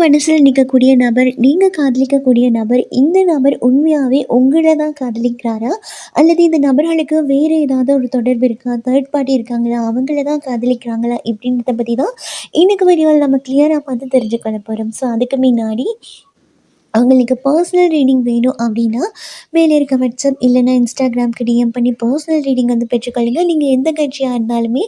மனசில் நிற்கக்கூடிய நபர், நீங்கள் காதலிக்கக்கூடிய நபர், இந்த நபர் உண்மையாகவே உங்களை தான் காதலிக்கிறாரா? அல்லது இந்த நபர்களுக்கு வேறு ஏதாவது ஒரு தொடர்பு இருக்கா? தேர்ட் பார்ட்டி இருக்காங்களா? அவங்கள தான் காதலிக்கிறாங்களா? இப்படின்றத பற்றி தான் இன்னைக்கு வீடியோவில் நம்ம கிளியராக பார்த்து தெரிஞ்சுக்கொள்ள போகிறோம். ஸோ அதுக்கு முன்னாடி அவங்களுக்கு பர்சனல் ரீடிங் வேணும் அப்படின்னா, மேலே இருக்க வாட்ஸ்அப் இல்லைன்னா இன்ஸ்டாகிராம்க்கு டிஎம் பண்ணி பர்சனல் ரீடிங் வந்து பெற்றுக்கொள்ளுங்க. நீங்கள் எந்த கட்சியாக இருந்தாலுமே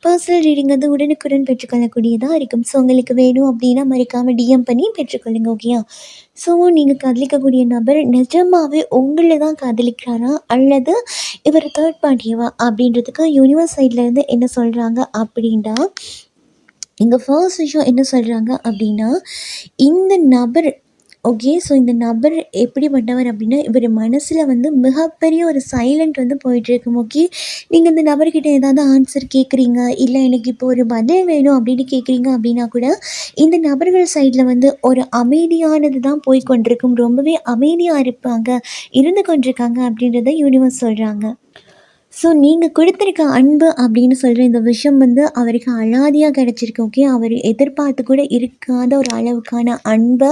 பர்சனல் ரீடிங் வந்து உடனுக்குடன் பெற்றுக்கொள்ளக்கூடியதாக இருக்கும். ஸோ உங்களுக்கு வேணும் அப்படின்னா மறக்காமல் டிஎம் பண்ணி பெற்றுக்கொள்ளுங்க. ஓகேயா? ஸோ நீங்கள் காதலிக்கக்கூடிய நபர் நிஜமாவே உங்களை தான் காதலிக்கிறாரா? அல்லது இவர் தேர்ட் பார்ட்டியவா? அப்படின்றதுக்கு யூனிவர்ஸ் சைட்லேருந்து என்ன சொல்கிறாங்க அப்படின்னா, இங்கே ஃபர்ஸ்ட் விஷயம் என்ன சொல்கிறாங்க அப்படின்னா, இந்த நபர் ஓகே. ஸோ இந்த நபர் எப்படிப்பட்டவர் அப்படின்னா, இவர் மனசில் வந்து மிகப்பெரிய ஒரு சைலண்ட் வந்து போயிட்டுருக்கும். ஓகே. நீங்கள் இந்த நபர்கிட்ட ஏதாவது ஆன்சர் கேட்குறீங்க, இல்லை எனக்கு இப்போ ஒரு பதில் வேணும் அப்படின்னு கேட்குறீங்க அப்படின்னா கூட, இந்த நபர்கள் சைடில் வந்து ஒரு அமைதியானது தான் போய் கொண்டிருக்கும். ரொம்பவே அமைதியாக இருப்பாங்க, இருந்து கொண்டிருக்காங்க அப்படின்றத யூனிவர்ஸ் சொல்கிறாங்க. ஸோ நீங்கள் கொடுத்துருக்க அன்பு அப்படின்னு சொல்கிற இந்த விஷயம் வந்து அவருக்கு அலாதியாக கிடச்சிருக்கு. ஓகே. அவர் எதிர்பார்த்து கூட இருக்காத ஒரு அளவுக்கான அன்பை,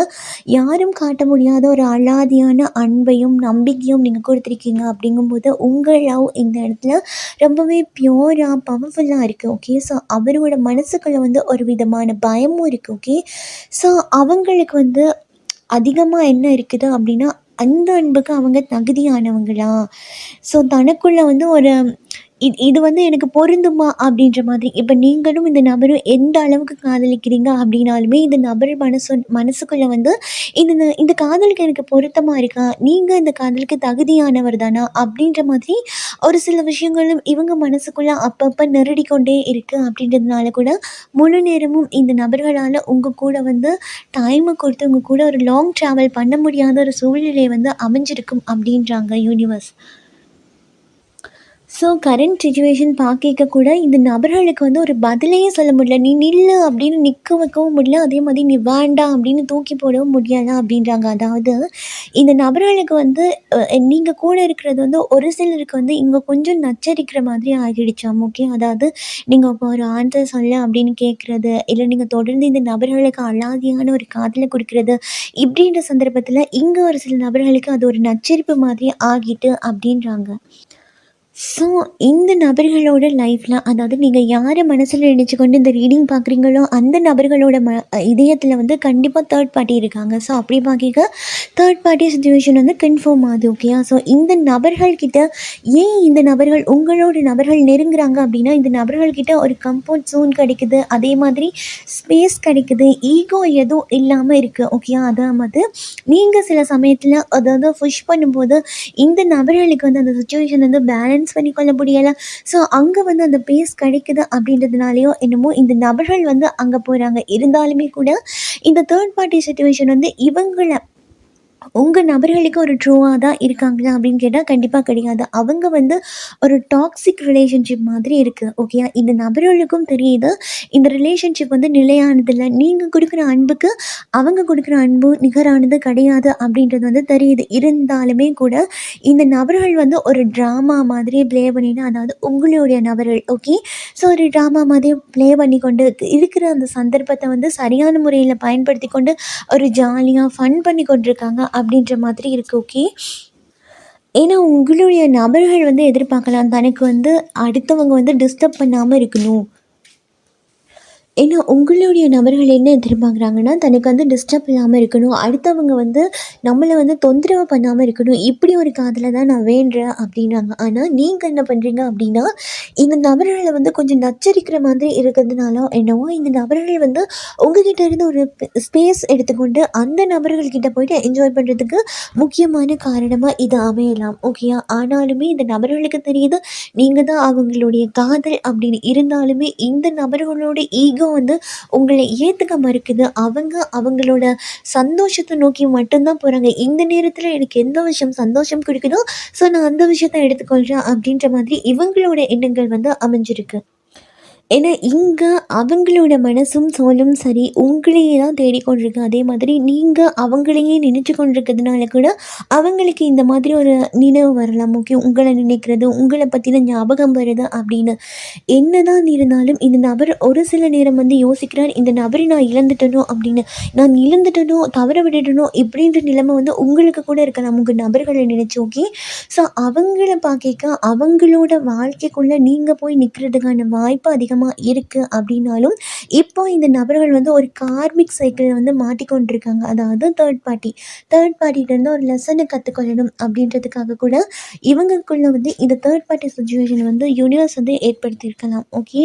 யாரும் காட்ட முடியாத ஒரு அலாதியான அன்பையும் நம்பிக்கையும் நீங்கள் கொடுத்துருக்கீங்க. அப்படிங்கும்போது உங்கள் லவ் இந்த இடத்துல ரொம்பவே பியூராக பவர்ஃபுல்லாக இருக்குது. ஓகே. ஸோ அவரோட மனசுக்குள்ளே வந்து ஒரு விதமான பயமும் இருக்குது. ஓகே. ஸோ அவங்களுக்கு வந்து அதிகமாக என்ன இருக்குது அப்படின்னா, அந்த அன்புக்கு அவங்க தகுதியானவங்களா? ஸோ தனக்குள்ள வந்து ஒரு இது வந்து எனக்கு பொருந்துமா அப்படின்ற மாதிரி. இப்போ நீங்களும் இந்த நபரும் எந்த அளவுக்கு காதலிக்கிறீங்க அப்படின்னாலுமே, இந்த நபர் மனசுக்குள்ள வந்து இந்த காதலுக்கு எனக்கு பொருத்தமாக இருக்கா? நீங்கள் இந்த காதலுக்கு தகுதியானவர் தானா? அப்படின்ற மாதிரி ஒரு சில விஷயங்களும் இவங்க மனசுக்குள்ள அப்பப்போ நெருடிக்கொண்டே இருக்குது. அப்படின்றதுனால கூட முழு நேரமும் இந்த நபர்களால் உங்கள் கூட வந்து டைமை கொடுத்து உங்கள் கூட ஒரு லாங் ட்ராவல் பண்ண முடியாத ஒரு சூழ்நிலை வந்து அமைஞ்சிருக்கும் அப்படின்றாங்க யூனிவர்ஸ். ஸோ கரண்ட் சிச்சுவேஷன் பார்க்க கூட இந்த நபர்களுக்கு வந்து ஒரு பதிலையே சொல்ல முடியல. நீ நில்லு அப்படின்னு நிற்க வைக்கவும் முடியல, அதே மாதிரி நீ வேண்டாம் அப்படின்னு தூக்கி போடவும் முடியல அப்படின்றாங்க. அதாவது இந்த நபர்களுக்கு வந்து நீங்கள் கூட இருக்கிறது வந்து ஒரு சிலருக்கு வந்து இங்கே கொஞ்சம் நச்சரிக்கிற மாதிரி ஆகிடுச்சாம். ஓகே. அதாவது நீங்கள் இப்போ ஒரு ஆன்சர் சொல்ல அப்படின்னு கேட்குறது, இல்லை நீங்கள் தொடர்ந்து இந்த நபர்களுக்கு அலாதியான ஒரு காதலை கொடுக்கறது, இப்படின்ற சந்தர்ப்பத்தில் இங்கே ஒரு சில நபர்களுக்கு அது ஒரு நச்சரிப்பு மாதிரி ஆகிட்டு அப்படின்றாங்க. ஸோ இந்த நபர்களோட லைஃப்பில், அதாவது நீங்கள் யாரை மனசில் நினச்சிக்கொண்டு இந்த ரீடிங் பார்க்குறீங்களோ அந்த நபர்களோட இதயத்தில் வந்து கண்டிப்பாக தேர்ட் பார்ட்டி இருக்காங்க. ஸோ அப்படி பார்க்க தேர்ட் பார்ட்டி சுச்சுவேஷன் வந்து கன்ஃபார்ம் ஆகுது. ஓகேயா? ஸோ இந்த நபர்கள்கிட்ட ஏன் இந்த நபர்கள் உங்களோட நபர்கள் நெருங்குறாங்க அப்படின்னா, இந்த நபர்கள்கிட்ட ஒரு கம்ஃபர்ட் ஜோன் கிடைக்குது, அதே மாதிரி ஸ்பேஸ் கிடைக்குது, ஈகோ எதுவும் இல்லாமல் இருக்குது. ஓகேயா? அதாவது நீங்கள் சில சமயத்தில் அதாவது புஷ் பண்ணும்போது இந்த நபர்களுக்கு வந்து அந்த சுச்சுவேஷன் வந்து பேலன்ஸ் பண்ணிக்கொள்ள முடியலை. ஸோ அங்கே வந்து அந்த பேஸ் கிடைக்குது அப்படின்றதுனாலையோ என்னமோ இந்த நபர்கள் வந்து அங்கே போகிறாங்க. இருந்தாலுமே கூட இந்த தேர்ட் பார்ட்டி சுச்சுவேஷன் வந்து இவங்கள உங்கள் நபர்களுக்கு ஒரு ட்ரூவாக தான் இருக்காங்களா அப்படின்னு கேட்டால் கண்டிப்பாக கிடையாது. அவங்க வந்து ஒரு டாக்ஸிக் ரிலேஷன்ஷிப் மாதிரி இருக்குது. ஓகேயா? இந்த நபர்களுக்கும் தெரியுது இந்த ரிலேஷன்ஷிப் வந்து நிலையானதில்லை. நீங்கள் கொடுக்குற அன்புக்கு அவங்க கொடுக்குற அன்பு நிகரானது கிடையாது அப்படின்றது வந்து தெரியுது. இருந்தாலுமே கூட இந்த நபர்கள் வந்து ஒரு ட்ராமா மாதிரி ப்ளே பண்ணிட்டு, அதாவது உங்களுடைய நபர்கள் ஓகே. ஸோ ஒரு ட்ராமா மாதிரி ப்ளே பண்ணி கொண்டு இருக்கிற அந்த சந்தர்ப்பத்தை வந்து சரியான முறையில் பயன்படுத்தி கொண்டு ஒரு ஜாலியாக ஃபன் பண்ணி கொண்டிருக்காங்க அப்படின்ற மாதிரி இருக்குது. ஓகே. ஏன்னா உங்களுடைய நபர்கள் வந்து எதிர்பார்க்கலாம், தனக்கு வந்து அடுத்தவங்க வந்து டிஸ்டர்ப் பண்ணாமல் இருக்கணும். ஏன்னா உங்களுடைய நபர்கள் என்ன எதிர்பார்க்குறாங்கன்னா, தனக்கு வந்து டிஸ்டர்ப் இல்லாமல் இருக்கணும், அடுத்தவங்க வந்து நம்மளை வந்து தொந்தரவு பண்ணாமல் இருக்கணும், இப்படி ஒரு காதலை தான் நான் வேண்டுறேன் அப்படின்னாங்க. ஆனால் நீங்கள் என்ன பண்ணுறீங்க அப்படின்னா, இந்த நபர்களை வந்து கொஞ்சம் நச்சரிக்கிற மாதிரி இருக்கிறதுனால என்னவோ இந்த நபர்கள் வந்து உங்ககிட்ட இருந்து ஒரு ஸ்பேஸ் எடுத்துக்கொண்டு அந்த நபர்கள்கிட்ட போயிட்டு என்ஜாய் பண்ணுறதுக்கு முக்கியமான காரணமாக இது அமையலாம். ஓகேயா? ஆனாலுமே இந்த நபர்களுக்கு தெரியுது நீங்கள் தான் அவங்களுடைய காதல் அப்படின்னு. இருந்தாலுமே இந்த நபர்களோட ஈகோ வந்து உங்களை ஏற்றுக்க மறுக்குது. அவங்க அவங்களோட சந்தோஷத்தை நோக்கி மட்டும்தான் போகிறாங்க. இந்த நேரத்தில் எனக்கு எந்த விஷயம் சந்தோஷம் கொடுக்குதோ ஸோ நான் அந்த விஷயத்தை எடுத்துக்கொள்கிறேன் அப்படின்ற மாதிரி இவங்களோட எண்ணங்கள் வந்து அமைஞ்சிருக்கு. ஏன்னா, இங்க அவங்களோட மனசும் சோலும் சரி, உங்களையே தான் தேடிக்கொண்டிருக்கு. அதே மாதிரி நீங்க அவங்களையே நினைச்சு கொண்டிருக்கிறதுனால கூட, அவங்களுக்கு இந்த மாதிரி ஒரு நினைவு வரலாம். ஓகே, உங்கள நினைக்கிறது, உங்கள பத்தின ஞாபகம் வருது அப்படின்னு. என்னதான் இருந்தாலும் இந்த நபர் ஒரு சில நேரம் வந்து யோசிக்கிறார், இந்த நபரை நான் இழந்துட்டனோ அப்படின்னு. நான் இழந்துட்டனோ, தவற விட்டுட்டனோ இப்படின்ற நிலைமை வந்து உங்களுக்கு கூட இருக்கலாம். உங்க நபர்கள நினைச்சு ஓகே. ஸோ அவங்கள பார்க்கைக்க அவங்களோட வாழ்க்கைக்குள்ள நீங்க போய் நிற்கிறதுக்கான வாய்ப்பு அதிகமா இருக்கு அப்படின்னாலும், இப்போ இந்த நபர்கள் வந்து ஒரு கார்மிக் சைக்கிள்ல வந்து மாட்டிக்கொண்டிருக்காங்க. அதாவது தேர்ட் பார்ட்டிட்டருந்து ஒரு லெசன கத்துக்கொள்ளணும் அப்படின்றதுக்காக கூட இவங்களுக்குள்ள வந்து இந்த தேர்ட் பார்ட்டி சிச்சுவேஷன் வந்து யூனிவர்ஸ் வந்து ஏற்படுத்தியிருக்கலாம். ஓகே.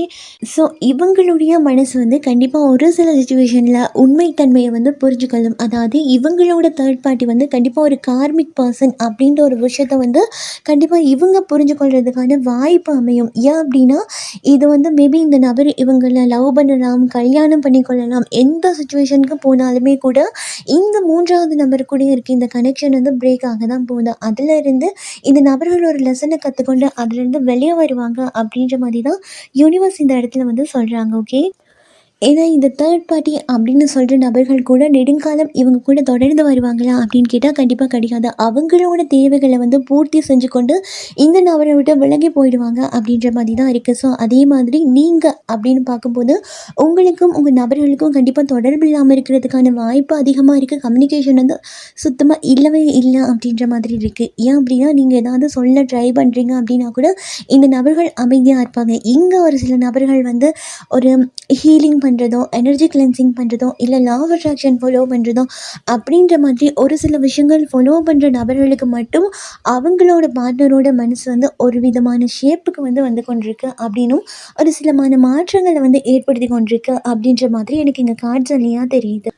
ஸோ இவங்களுடைய மனசு வந்து கண்டிப்பா ஒரு சில சிச்சுவேஷன்ல உண்மை தன்மைய வந்து புரிஞ்சுக்கொள்ளும். அதாவது இவங்களோட தேர்ட் பார்ட்டி வந்து கண்டிப்பா ஒரு கார்மிக் பர்சன் அப்படின்ற ஒரு விஷயத்த வந்து கண்டிப்பா இவங்க புரிஞ்சு கொள்றதுக்கான வாய்ப்பு அமையும். ஏன் அப்படின்னா, இது வந்து மேபி இந்த நபர் இவங்கள லவ் பண்ணலாம், கல்யாணம் பண்ணிக்கொள்ளலாம். எந்த சிச்சுவேஷனுக்கு போனாலுமே கூட இந்த 3வது நபர் கூட இருக்க இந்த கனெக்ஷன் வந்து பிரேக் ஆக தான் போகுது. அதிலிருந்து இந்த நபர்கள் ஒரு லெசன கத்துக்கொண்டு அதிலிருந்து வெளிய வருவாங்க அப்படின்ற மாரி தான் யூனிவர்ஸ் இந்த இடத்துல வந்து சொல்றாங்க. ஓகே. ஏன்னா இந்த தேர்ட் பார்ட்டி அப்படின்னு சொல்கிற நபர்கள் கூட நெடுங்காலம் இவங்க கூட தொடர்ந்து வருவாங்களா அப்படின்னு கேட்டால் கண்டிப்பாக கிடையாது. அவங்களோட தேவைகளை வந்து பூர்த்தி செஞ்சு கொண்டு இந்த நபரை விட்டு விலகி போயிடுவாங்க அப்படின்ற மாதிரி தான் இருக்குது. ஸோ அதே மாதிரி நீங்கள் அப்படின்னு பார்க்கும்போது உங்களுக்கும் உங்கள் நபர்களுக்கும் கண்டிப்பாக தொடர்பு இல்லாமல் இருக்கிறதுக்கான வாய்ப்பு அதிகமாக இருக்குது. கம்யூனிகேஷன் வந்து சுத்தமாக இல்லவே இல்லை அப்படின்ற மாதிரி இருக்குது. ஏன் அப்படின்னா நீங்கள் ஏதாவது சொல்ல ட்ரை பண்ணுறீங்க அப்படின்னா கூட இந்த நபர்கள் அமைதியாக இருப்பாங்க. இங்கே ஒரு சில நபர்கள் வந்து ஒரு ஹீலிங் பண்ணுறதோ, எனர்ஜி கிளென்சிங் பண்ணுறதோ, இல்லை லா ஆஃப் அட்ராக்ஷன் ஃபாலோ பண்ணுறதோ அப்படின்ற மாதிரி ஒரு சில விஷயங்கள் ஃபாலோ பண்ணுற நபர்களுக்கு மட்டும் அவங்களோட பார்ட்னரோட மனசு வந்து ஒரு விதமான ஷேப்புக்கு வந்து வந்து கொண்டிருக்கு அப்படின்னும், ஒரு சிலமான மாற்றங்களை வந்து ஏற்படுத்தி கொண்டிருக்கு அப்படின்ற மாதிரி எனக்கு இங்கே கார்ட்ஸ் வழியா தெரியுது.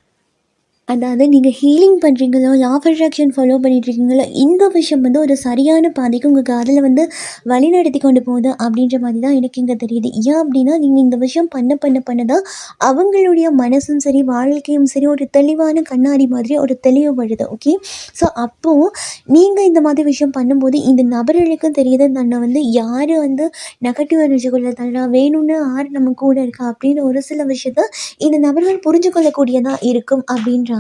அதாவது நீங்க ஹீலிங் பண்றீங்களோ, லா ஆஃப் அட்ராக்ஷன் ஃபாலோ பண்ணிட்டுருக்கீங்களோ, இந்த விஷயம் வந்து ஒரு சரியான பாதைக்கு உங்க காதல வந்து வழிநடத்தி கொண்டு போகுது அப்படின்ற மாரி தான் எனக்கு இங்க தெரியுது. ஏன் அப்படின்னா, நீங்க இந்த விஷயம் பண்ண தான் அவங்களுடைய மனசும் சரி, வாழ்க்கையும் சரி ஒரு தெளிவான கண்ணாடி மாதிரி ஒரு தெளிவு வருது. ஓகே. ஸோ அப்போ நீங்க இந்த மாதிரி விஷயம் பண்ணும்போது, இந்த நபர்களுக்கும் தெரியுது தன்னை வந்து யாரு வந்து நெகட்டிவ் எனர்ஜிக்குள்ள தள்ளுறா, வேணும்னு யார் நம்ம கூட இருக்கா அப்படின்னு ஒரு சில விஷயத்த இந்த நபர்கள் புரிஞ்சு கொள்ளக்கூடியதா இருக்கும் அப்படின்றாங்க.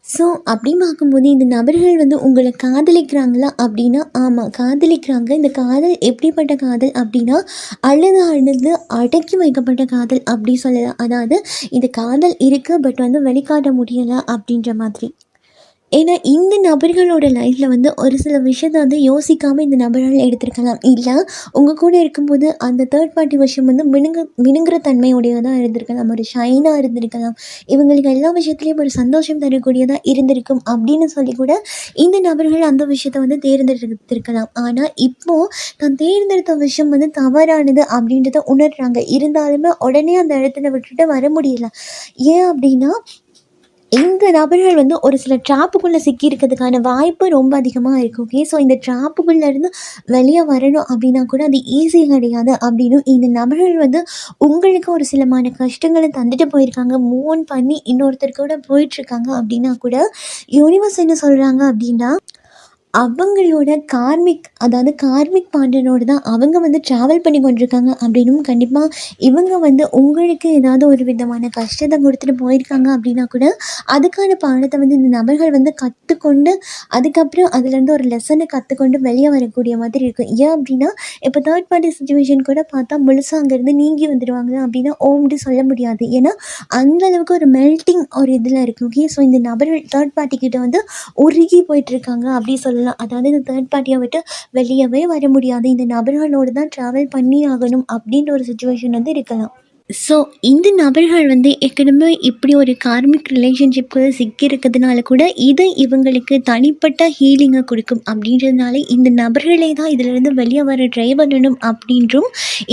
ஸோ அப்படி பார்க்கும்போது இந்த நபர்கள் வந்து உங்கள காதலிக்கிறாங்களா அப்படின்னா, ஆமா காதலிக்கிறாங்க. இந்த காதல் எப்படிப்பட்ட காதல் அப்படின்னா, அழுது அழுது அடக்கி வைக்கப்பட்ட காதல் அப்படி சொல்லலாம். அதாவது இந்த காதல் இருக்கு, பட் வந்து வெளிக்காட்ட முடியல அப்படின்ற மாதிரி. ஏன்னா, இந்த நபர்களோட லைஃப்ல வந்து ஒரு சில விஷயத்த வந்து யோசிக்காம இந்த நபர்கள் எடுத்திருக்கலாம். இல்ல, உங்க கூட இருக்கும்போது அந்த தேர்ட் பார்ட்டி விஷயம் வந்து மினுங்குற தன்மையுடையதா இருந்திருக்கலாம். ஒரு ஷைனா இருந்திருக்கலாம். இவங்களுக்கு எல்லா விஷயத்துலயும் ஒரு சந்தோஷம் தரக்கூடியதா இருந்திருக்கும் அப்படின்னு சொல்லி கூட இந்த நபர்கள் அந்த விஷயத்த வந்து தேர்ந்தெடுத்திருக்கலாம். ஆனா, இப்போ தான் தேர்ந்தெடுத்த விஷயம் வந்து தவறானது அப்படின்றத உணர்றாங்க. இருந்தாலுமே உடனே அந்த இடத்துல விட்டுட்டு வர முடியல. ஏன் அப்படின்னா, இந்த நபர்கள் வந்து ஒரு சில ட்ராப்புக்குள்ளே சிக்கியிருக்கிறதுக்கான வாய்ப்பு ரொம்ப அதிகமாக இருக்கு. ஓகே. ஸோ இந்த ட்ராப்புக்குள்ளேருந்து வெளிய வரணும் அப்படின்னா கூட அது ஈஸி கிடையாது அப்படின்னும், இந்த நபர்கள் வந்து உங்களுக்கு ஒரு சிலமான கஷ்டங்கள தந்துட்டு போயிருக்காங்க. மூவ் ஆன் பண்ணி இன்னொருத்தர் கூட போயிட்டுருக்காங்க அப்படின்னா கூட, யூனிவர்ஸ் என்ன சொல்றாங்க அப்படின்னா, அவங்களோட அதாவது கார்மிக் பார்ட்னரோட தான் அவங்க வந்து ட்ராவல் பண்ணி கொண்டிருக்காங்க அப்படின்னும், கண்டிப்பா இவங்க வந்து உங்களுக்கு ஏதாவது ஒரு விதமான கஷ்டத்த குடுத்துட்டு போயிருக்காங்க அப்படின்னா கூட, அதுக்கான பாடத்த வந்து இந்த நபர்கள் வந்து கத்துக்கொண்டு, அதுக்கப்புறம் அதுலேருந்து ஒரு லெசன கத்துக்கொண்டு வெளிய வரக்கூடிய மாதிரி இருக்கும். ஏன் அப்படின்னா, இப்போ தேர்ட் பார்ட்டி சிச்சுவேஷன் கூட பார்த்தா முழுசா அங்கேருந்து நீங்கி வந்துருவாங்க அப்படின்னா, ஓம்ன்னு சொல்ல முடியாது. ஏன்னா, அந்த அளவுக்கு ஒரு மெல்ட்டிங் ஒரு இதில இருக்கு. ஓகே. ஸோ இந்த நபர்கள் தேர்ட் பார்ட்டி கிட்ட வந்து உருகி போயிட்டுருக்காங்க அப்படி சொல்லலாம். அதாவது இந்த தேர்ட் பார்ட்டிய விட்டு வெளியவே வர முடியாது. இந்த நபர்களோடு தான் ட்ராவல் பண்ணி ஆகணும் அப்படின்ற ஒரு சிச்சுவேஷன் வந்து இருக்கலாம். ஸோ இந்த நபர்கள் வந்து ஏற்கனவே இப்படி ஒரு கார்மிக் ரிலேஷன்ஷிப்குள்ள சிக்கியிருக்கிறதுனால கூட இது இவங்களுக்கு தனிப்பட்ட ஹீலிங்கை கொடுக்கும் அப்படின்றதுனால இந்த நபர்களே தான் இதிலிருந்து வெளியே வர ட்ரை பண்ணணும் அப்படின்றும்,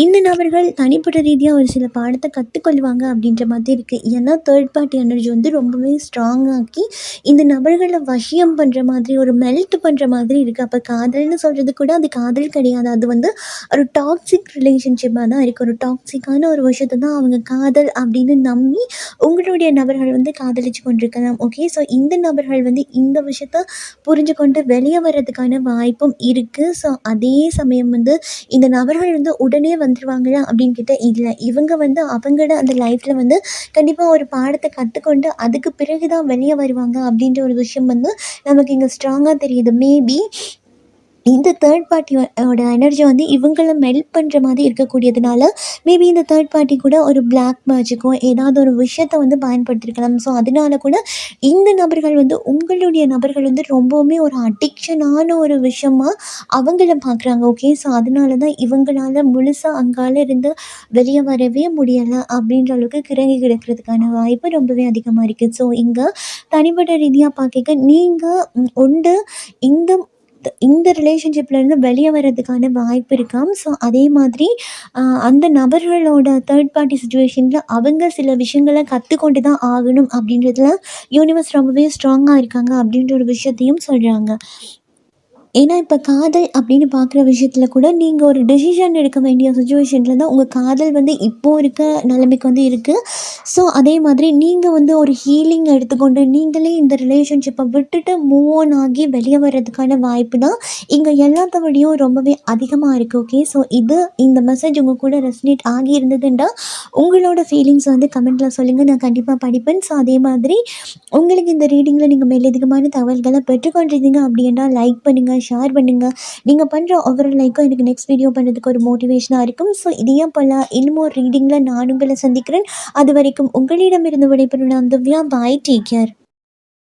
இந்த நபர்கள் தனிப்பட்ட ரீதியாக ஒரு சில பாடத்தை கற்றுக்கொள்வாங்க அப்படின்ற மாதிரி இருக்குது. ஏன்னா தேர்ட் பார்ட்டி எனர்ஜி வந்து ரொம்பவே ஸ்ட்ராங்காக்கி இந்த நபர்களை வசியம் பண்ணுற மாதிரி ஒரு மெல்ட் பண்ணுற மாதிரி இருக்குது. அப்போ காதல்னு சொல்கிறது கூட அது காதல் கிடையாது. அது வந்து ஒரு டாக்ஸிக் ரிலேஷன்ஷிப்பாக தான் இருக்குது. ஒரு டாக்ஸிக்கான ஒரு விஷயத்தை தான் அவங்க காதல் அப்படின்னு நம்பி உங்களுடைய நபர்கள் வந்து காதலிச்சு கொண்டிருக்கலாம். ஓகே. ஸோ இந்த நபர்கள் வந்து இந்த விஷயத்த புரிஞ்சுக்கொண்டு வெளிய வர்றதுக்கான வாய்ப்பும் இருக்கு. ஸோ அதே சமயம் வந்து இந்த நபர்கள் வந்து உடனே வந்துருவாங்களா அப்படின்னு கேட்டா இல்ல. இவங்க வந்து அவங்களோட அந்த லைஃப்ல வந்து கண்டிப்பா ஒரு பாடத்த கத்துக்கொண்டு அதுக்கு பிறகு தான் வெளிய வருவாங்க அப்படின்ற ஒரு விஷயம் வந்து நமக்கு இங்க ஸ்ட்ராங்கா தெரியுது. மேபி இந்த தேர்ட் பார்ட்டி ஓட எனர்ஜி வந்து இவங்கள மெல்ட் பண்ணுற மாதிரி இருக்கக்கூடியதுனால, மேபி இந்த தேர்ட் பார்ட்டி கூட ஒரு பிளாக் மேஜிக்கோ ஏதாவது ஒரு விஷயத்த வந்து பயன்படுத்தியிருக்கலாம். ஸோ அதனால கூட இந்த நபர்கள் வந்து உங்களுடைய நபர்கள் வந்து ரொம்பவுமே ஒரு அடிக்ஷனான ஒரு விஷயமா அவங்கள பார்க்குறாங்க. ஓகே. ஸோ அதனால தான் இவங்களால முழுசா அங்கால இருந்து வெளிய வரவே முடியல அப்படின்ற அளவுக்கு கிறங்கி கிடக்கிறதுக்கான வாய்ப்பு ரொம்பவே அதிகமா இருக்கு. ஸோ இங்க தனிப்பட்ட ரீதியா பார்க்கைக்க நீங்க ஒன்று இந்த இந்த ரிலேஷன்ஷிப்லேருந்து வெளிய வரதுக்கான வாய்ப்பு இருக்காம். ஸோ அதே மாதிரி அந்த நபர்களோட தேர்ட் பார்ட்டி சிச்சுவேஷனில் அவங்க சில விஷயங்கள கற்றுக்கொண்டு தான் ஆகணும் அப்படின்றதுல யூனிவர்ஸ் ரொம்பவே ஸ்ட்ராங்கா இருக்காங்க அப்படின்ற ஒரு விஷயத்தையும் சொல்கிறாங்க. ஏன்னா, இப்ப காதல் அப்படின்னு பார்க்குற விஷயத்துல கூட நீங்க ஒரு டெசிஷன் எடுக்க வேண்டிய சிச்சுவேஷன்ல தான் உங்க காதல் வந்து இப்போ இருக்க நிலைமைக்கு வந்து இருக்கு. ஸோ, அதே மாதிரி நீங்க வந்து ஒரு ஹீலிங் எடுத்துக்கொண்டு நீங்களே இந்த ரிலேஷன்ஷிப்பை விட்டுட்டு மூவ் ஆன் ஆகி வெளிய வர்றதுக்கான வாய்ப்பு தான் இங்க எல்லாத்த விடயும் ரொம்பவே அதிகமா இருக்கு. ஓகே. ஸோ, இந்த மெசேஜ் உங்க கூட ரெசனேட் ஆகியிருந்ததுன்னா, உங்களோட ஃபீலிங்ஸ வந்து கமெண்ட்ல சொல்லுங்க. நான் கண்டிப்பா படிப்பேன். ஸோ, அதே மாதிரி உங்களுக்கு இந்த ரீடிங்கில நீங்க மேலதிகமான தகவல்கள பெற்றுக்கொண்டிருந்தீங்க அப்படின்னா, லைக் பண்ணுங்க, ஷேர் பண்ணுங்க. நீங்க பண்ற ஒவ்வொரு லைக்கும் எனக்கு நெக்ஸ்ட் வீடியோ பண்ணுறதுக்கு ஒரு மோட்டிவேஷனா இருக்கும். ஸோ இதே போல இன்னும் ஒரு ரீடிங்கில நான் உங்கள சந்திக்கிறேன். அதுவரைக்கும் உங்களிடமிருந்து விடைபெறும் நான் திவ்யா. பாய். Take care.